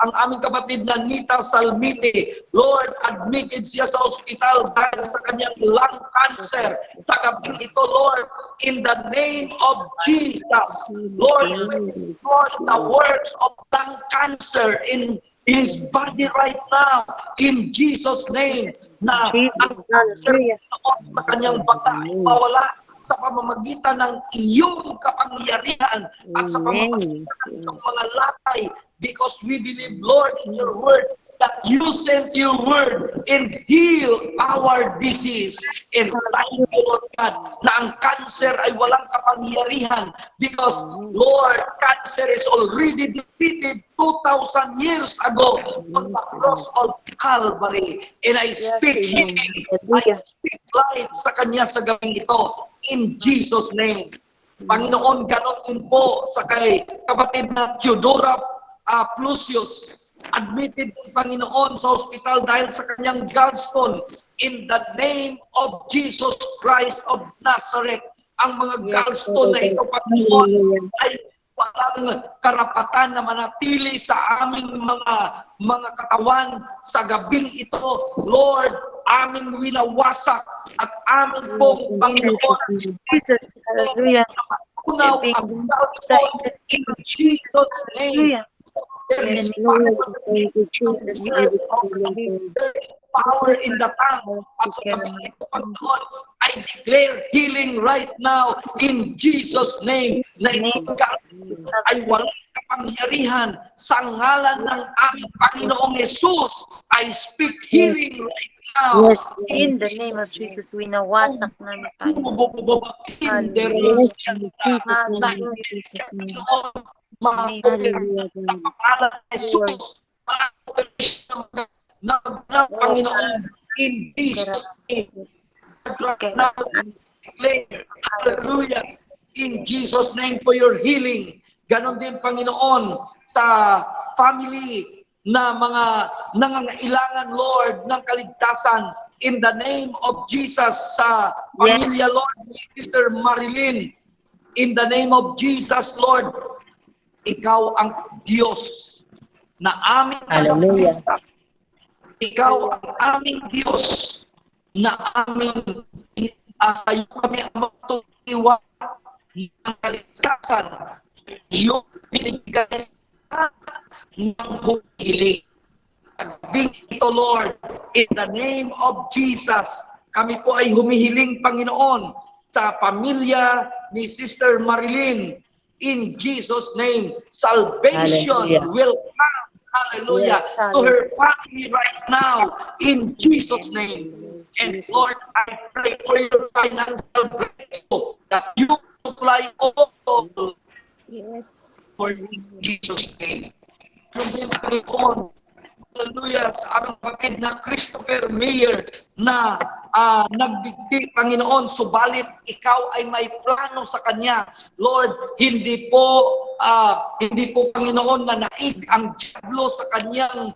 S4: ang aming kapatid na Nita Salmite. Lord, admitted siya sa ospital dahil sa kanyang lung cancer. Sa gabing ito, Lord, in the name of Jesus, Lord, destroy the works of lung cancer in his body right now, in Jesus' name, na ang cancer sa kanyang bata ay mawala sa pamamagitan ng iyong kapangyarihan at sa pamamagitan ng mga lakay, because we believe, Lord, in your word, that you sent your word and heal our disease. And thank you, Lord God, na ang cancer ay walang kapangyarihan because, Lord, cancer is already defeated 2,000 years ago on the cross of Calvary. And I speak healing, I speak life sa kanya sa gabing ito, in Jesus' name. Panginoon, ganon din po sa kay kapatid na Theodora Plusius, admitted ng Panginoon sa hospital dahil sa kanyang gallstone. In the name of Jesus Christ of Nazareth, ang mga gallstone na ito, Panginoon, ay walang karapatan na manatili sa aming mga katawan sa gabing ito. Lord, aming winawasak at aming pong Panginoon,
S3: Jesus. Hallelujah.
S4: unaw ang gallstone in Jesus' name. There is power in the tongue. At sa gabing ito, Panginoon, I declare healing right now in Jesus' name, na itong gallstone ay walang kapangyarihan sa ngalan ng aming Panginoong Jesus. I speak healing right now.
S3: Yes, in the name of Jesus, we nawasak namin tayo.
S4: Panginoon, in Jesus' name. Hallelujah. In Jesus' name for your healing. Ganon din, Panginoon, sa family na mga nangangailangan, Lord, ng kaligtasan. In the name of Jesus, sa pamilya, Lord, ni Sister Marilyn. In the name of Jesus, Lord, ikaw ang Diyos na aming tagapagligtas. Ikaw ang aming Diyos na aming sa iyo kami ang magtutiwala ng kaligtasan. Iyong binigay sa ng humiling. Sabihin ito, Lord, in the name of Jesus, kami po ay humihiling, Panginoon, sa pamilya ni Sister Marilyn. In Jesus' name, salvation will come, hallelujah, to her family right now, in Jesus' name. And Lord, I pray for your financial breakthrough, that you supply all for Jesus' name. Panginoon, hallelujah, sa aming kapatid na Christopher Mayer na nagbigti, Panginoon, subalit ikaw ay may plano sa kanya. Lord, hindi po Panginoon, na naig ang diablo sa kanyang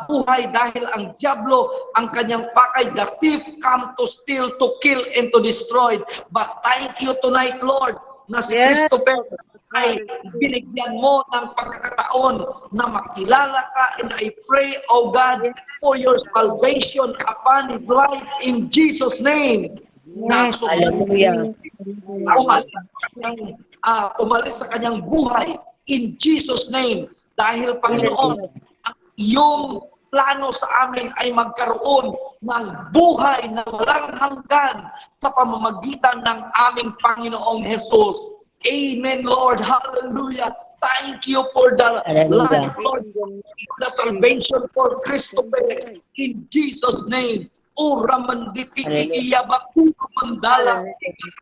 S4: buhay dahil ang diablo, ang kanyang pakay, the thief come to steal, to kill, and to destroy. But thank you tonight, Lord, na si Christopher ay binigyan mo ng pagkakataon na makilala ka, and I pray, oh God, for your salvation upon his life in Jesus' name.
S5: Yes, hallelujah.
S4: Umalis sa kanyang buhay in Jesus' name. Dahil, Panginoon, ang iyong plano sa amin ay magkaroon ng buhay na walang hanggan sa pamamagitan ng aming Panginoong Jesus. Amen, Lord. Hallelujah. Thank you for the life, Lord, for the salvation for Christopher. In Jesus' name. O ramanditi iyabaku mandala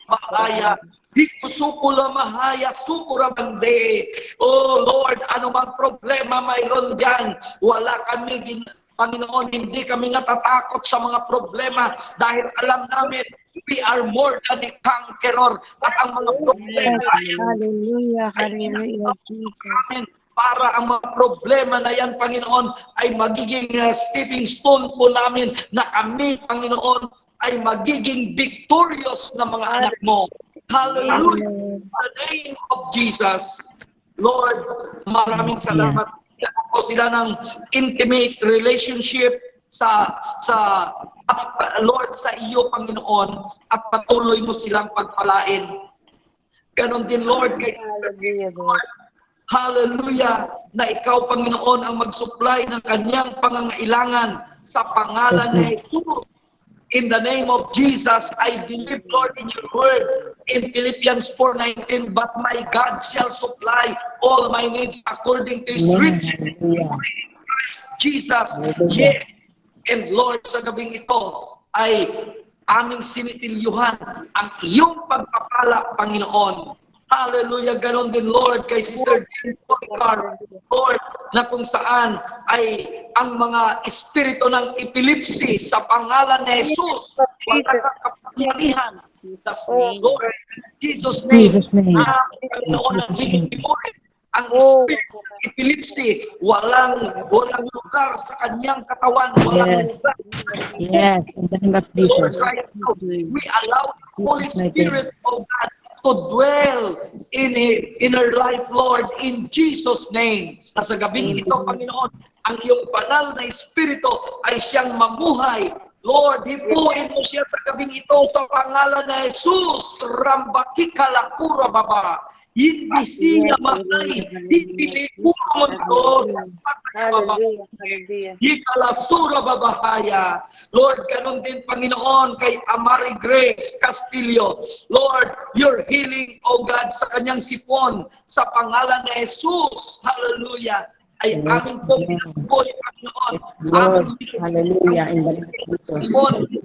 S4: bahaya. Hikusukula mahaya sukuramande. Oh Lord, anumang problema mayroon dyan, wala kami, Panginoon, hindi kami natatakot sa mga problema dahil alam namin we are more than a conqueror, at ang mga problema
S5: Hallelujah, hallelujah, Jesus.
S4: para ang mga problema na yan, Panginoon, ay magiging stepping stone po namin na kami, Panginoon, ay magiging victorious na mga anak mo. Hallelujah! In the name of Jesus. Lord, maraming salamat. Kailangan po sila ng intimate relationship sa Lord, sa iyo, Panginoon, at patuloy mo silang pagpalain. Ganon din, Lord, kay
S2: Hallelujah, Lord.
S4: Hallelujah, na ikaw, Panginoon, ang mag-supply ng kanyang pangangailangan sa pangalan ni Jesus. In the name of Jesus, I believe, Lord, in your word in Philippians 4:19, but my God shall supply all my needs according to his riches in Christ Jesus. Yes. And Lord, sa gabing ito ay aming sinisilyuhan ang iyong pagpapala, Panginoon. Hallelujah. Ganon din, Lord, kay Sister Jane Policar, Lord, na kung saan ay ang mga espiritu ng epilepsy sa pangalan ni Jesus, wala kang kapangyarihan. Lord, in Jesus' name, Panginoon, ang ang espiritu ng epilepsy, walang lugar sa kanyang katawan, walang lugar.
S5: Yes, in the name of Jesus.
S4: Lord, right now, we allow the Holy Spirit of God to dwell in her life, Lord, in Jesus' name. Na sa gabing ito, Panginoon, ang iyong banal na espiritu ay siyang mamuhay. Lord, hipuin mo siya sa gabing ito sa pangalan na Jesus. Rambakika baba. Hindi siya matay. Hindi mo Lord.
S2: Hallelujah, hallelujah.
S4: Ikalasura babahaya. Lord, ganun din, Panginoon, kay Amari Grace Castillo. Lord, your healing, O God, sa kanyang sipon, sa pangalan ni Jesus. Hallelujah. Ay aming pong pinagbuhay, Panginoon.
S5: Lord, hallelujah, in the name of Jesus.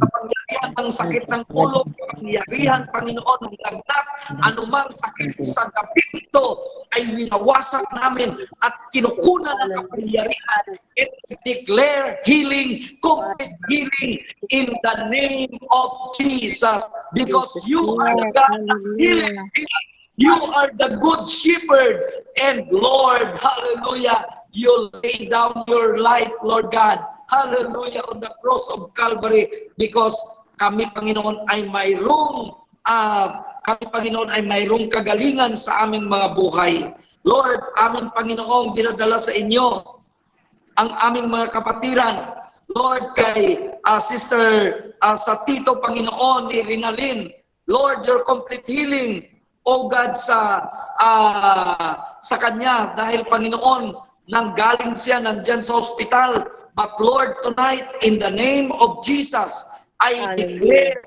S4: Kapangyarihan ng sakit ng ulo, kapangyarihan, Panginoon, ng lagdak, anumang sakit sa gabi ito ay winawasak namin at kinukunan ng kapangyarihan. And we declare healing, complete healing in the name of Jesus. Because you are the God of healing. You are the good shepherd. And Lord, hallelujah, you lay down your life, Lord God. Hallelujah, on the cross of Calvary. Because kami, Panginoon, ay mayroong kagalingan sa aming mga buhay. Lord, aming Panginoon, dinadala sa inyo ang aming mga kapatiran. Lord, kay Sister sa Tito, Panginoon, ni Rinalyn. Lord, your complete healing, O God, sa kanya, dahil Panginoon, nanggaling siya, nandyan sa hospital. But Lord, tonight, in the name of Jesus, I declare,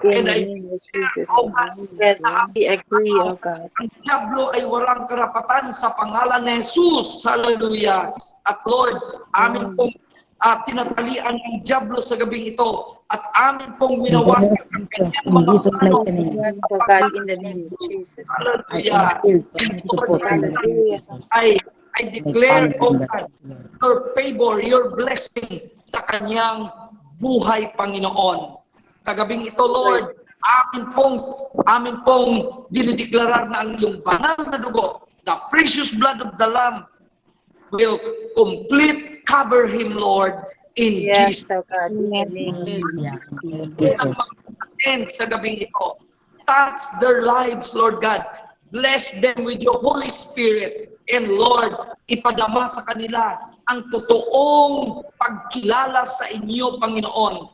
S2: In
S4: and
S2: the
S4: I
S2: name of Jesus.
S4: O God,
S2: Yes, we agree, oh God.
S4: ang diablo ay walang karapatan sa pangalan ni Jesus. Hallelujah. At Lord, amin pong tinatalian ng diablo sa gabing ito. At amin pong winawasak ang kanyang
S5: In
S4: mga
S5: Jesus'
S4: plano.
S5: mighty name.
S2: Yes, oh God, in the name of Jesus.
S5: I
S4: Hallelujah.
S5: instill support in the name of
S2: Hallelujah.
S5: Jesus.
S4: I declare, O God, your favor, your blessing sa kanyang buhay, Panginoon. Sa gabing ito, Lord, amin pong dinideklarar na ang iyong banal na dugo, the precious blood of the Lamb, will complete cover him, Lord, in
S2: Yes,
S4: Jesus.
S2: oh God, in the name of
S5: Hallelujah.
S4: And sa gabing ito, touch their lives, Lord God. Bless them with your Holy Spirit. And Lord, ipadama sa kanila ang totoong pagkilala sa inyo, Panginoon.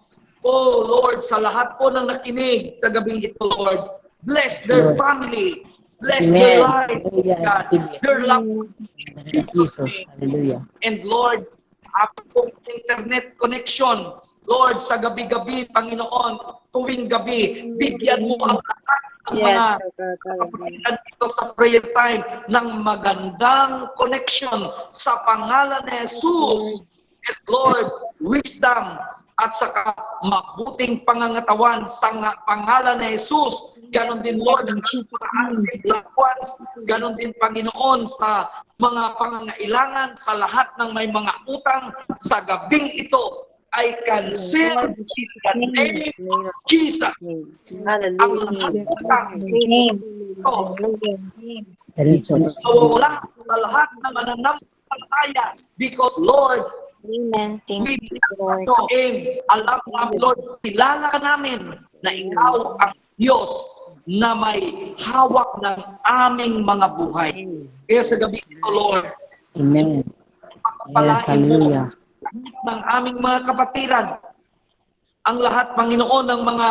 S4: Oh Lord, sa lahat po ng nakinig sa gabing ito, Lord, bless their family, bless their life, God, their love,
S5: In the name of Jesus. Hallelujah.
S4: and Lord, ako pong internet connection, Lord, sa gabi-gabi, Panginoon, tuwing gabi, bigyan mo ang lahat ng mga
S2: Yes, oh God, hallelujah.
S4: kapatiran dito sa prayer time ng magandang connection sa pangalan ni Jesus. And Lord, wisdom at saka mabuting pangangatawan sa pangalan ni Jesus. Ganon din, Lord, ang mga loved ones. Ganon din, Panginoon, sa mga pangangailangan, sa lahat ng may mga utang sa gabing ito ay cancel in the name of Jesus. Ang
S2: Hallelujah.
S4: lahat ng utang ito
S5: Jesus.
S4: Nawawala sa lahat na mananampalataya because Lord,
S6: Amen. Thank
S4: we
S6: you, Lord.
S4: and alam namin, Lord, kilala ka namin na ikaw ang Diyos na may hawak ng aming mga buhay. Kaya sa gabi ito, Lord,
S5: Amen. Yes,
S4: palain mo
S5: hallelujah.
S4: ng aming mga kapatiran, ang lahat, Panginoon, ng mga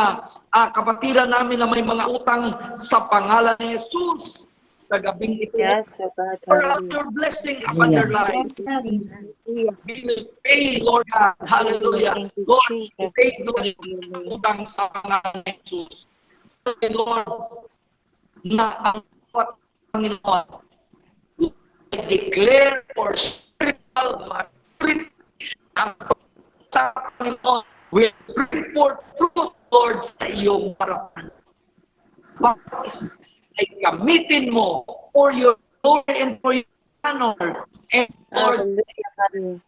S4: kapatiran namin na may mga utang sa pangalan ni Jesus sa gabing ito.
S3: Yes, oh God.
S4: Pour out your blessing upon their lives. We will pay, Lord God. Hallelujah.
S6: Thank you,
S4: Lord, we
S6: Jesus.
S4: pay, Lord, ang utang sa pangalan ni Jesus. Okay, Lord, na ang Panginoon, I declare for spiritual maturity ang sa Panginoon will bring forth fruit, Lord, sa iyong harapan. Ay gamitin mo for your glory and for your honor. And Lord,
S3: Hallelujah.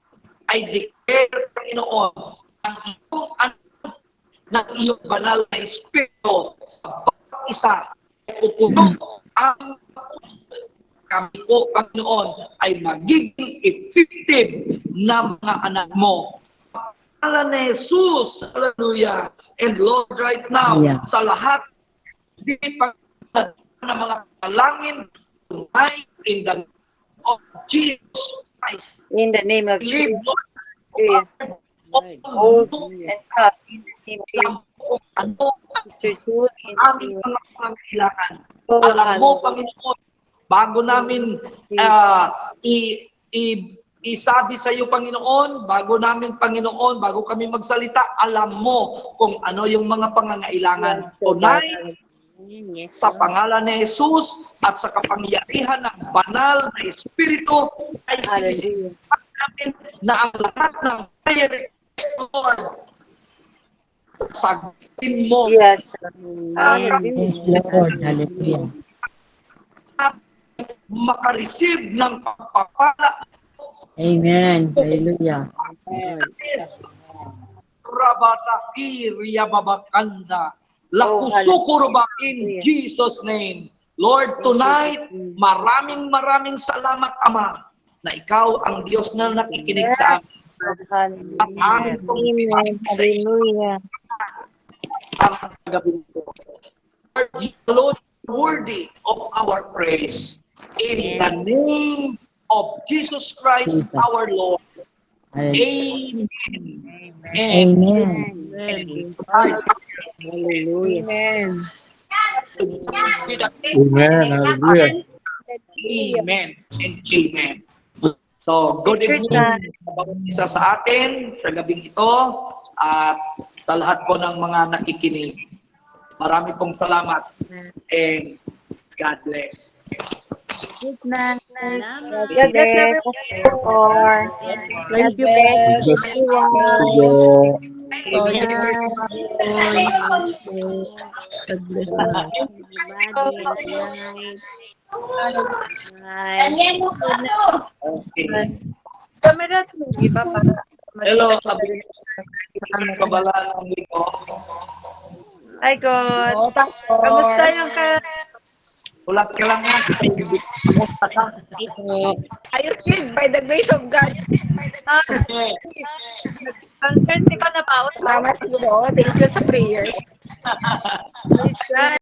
S4: I declare, Panginoon, ang iyong ano ng iyong banal na Espiritu sa bawat isa ay pupuno ang kami po, Panginoon, ay magiging effective na mga anak mo. Pangalan ni Jesus, hallelujah. And Lord, right now,
S5: Yeah.
S4: sa lahat ng mga palangin, tonight, in the name of Jesus Christ,
S3: In the name of
S4: believe,
S3: Jesus.
S4: Lord,
S3: Hold and cup in the name of Jesus.
S4: ano
S3: Mr. Jude, in the
S4: aming
S3: name of
S4: mga pangailangan.
S3: Oh,
S4: Alam mo,
S3: hallelujah.
S4: Panginoon, bago namin isabi sa iyo, Panginoon, bago kami magsalita, alam mo kung ano yung mga pangangailangan.
S3: Yes, oh God.
S4: Tonight, sa pangalan ni Jesus at sa kapangyarihan ng banal na Espiritu, ay
S3: Hallelujah.
S4: sinisipan namin na ang lahat ng prayer request, Lord, sagutin mo.
S3: Yes.
S5: Yes,
S3: Hallelujah.
S5: Lord. Hallelujah.
S4: Makareceive ng pagpapala.
S5: Amen. Hallelujah.
S4: Rabataki Riyababakanda.
S3: Oh,
S4: Lakusukuruba in
S3: hallelujah.
S4: Jesus' name. Lord, tonight, maraming salamat, Ama, na ikaw ang Diyos na nakikinig sa amin. At aming
S6: Amen. Hallelujah.
S4: ang gabi ko. Lord, you alone are worthy of our praise. In the name of Jesus Christ,
S5: Jesus.
S4: our Lord.
S5: Hallelujah.
S4: Amen.
S5: Amen.
S3: Hallelujah.
S2: Amen.
S1: Amen. Hallelujah.
S4: Amen and amen. So, good evening bawat isa sa atin sa gabing ito at sa lahat po ng mga nakikinig. Marami pong salamat and God bless.
S6: Good night.
S3: God bless everyone.
S2: Thank you,
S1: Bless
S6: everyone.
S1: you.
S2: Oh,
S6: Good
S2: yes.
S6: night.
S2: God bless you.
S4: Okay.
S3: Camera, hindi ba para
S4: Hello, kabalaan ng linggo.
S3: Hi, God.
S2: Oh, Pastor.
S3: Kamusta yung
S4: Ulat ka lang nga.
S2: Ayos din, by the grace of God.
S3: concert? Ikaw na ba?
S2: Salamat siguro. Thank you sa prayers.
S3: Praise God.